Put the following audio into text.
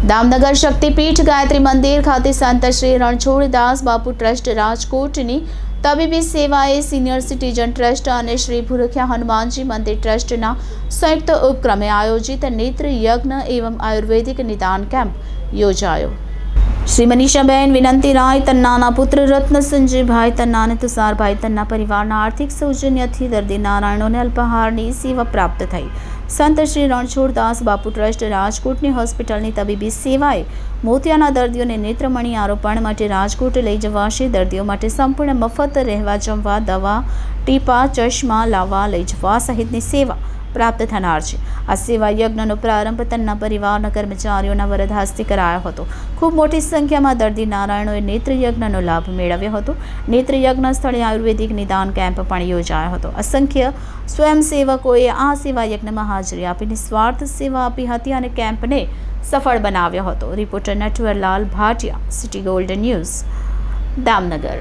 દામનગર શક્તિપીઠ ગાયત્રી મંદિર ખાતે સંત શ્રી રણછોડદાસ બાપુ ટ્રસ્ટ રાજકોટની તબીબી સેવાએ સિનિયર સિટીઝન ટ્રસ્ટ અને શ્રી ભૂરખિયા હનુમાનજી મંદિર ટ્રસ્ટના સંયુક્ત ઉપક્રમે આયોજિત નેત્ર યજ્ઞ એવં આયુર્વેદિક નિદાન કેમ્પ યોજાયો। શ્રી મનીષાબેન વિનંતી રાય તન્નાના પુત્ર રત્ન સંજયભાઈ તન્ના અને તુષારભાઈ તન્ના પરિવારના આર્થિક સૌજન્યથી દર્દી નારાયણોને અલ્પાહારની સેવા પ્રાપ્ત થઈ। સંત શ્રી રણછોડદાસ બાપુ ટ્રસ્ટ રાજકોટની હોસ્પિટલની તબીબી સેવાએ મોતિયાના દર્દીઓને નેત્રમણી આરોપણ માટે રાજકોટ લઈ જવાશે। દર્દીઓ માટે સંપૂર્ણ મફત રહેવા, જમવા, દવા, ટીપા, ચશ્મા લાવવા લઈ જવા સહિતની સેવા પ્રાપ્ત થનાર છે। આ સેવા યજ્ઞનો પ્રારંભ તન્ના પરિવારના કર્મચારીઓના વરદ હસ્તે કરાયો હતો। ખૂબ મોટી સંખ્યામાં દર્દી નારાયણોએ નેત્ર યજ્ઞનો લાભ મેળવ્યો હતો। નેત્ર યજ્ઞ સ્થળે આયુર્વેદિક નિદાન કેમ્પ પણ યોજાયો હતો। અસંખ્ય સ્વયંસેવકોએ આ સેવા યજ્ઞમાં હાજરી આપી નિસ્વાર્થ સેવા આપી હતી અને કેમ્પને સફળ બનાવ્યો હતો। Reporter Natwarlal Bhatia, city gold news, Damnagar.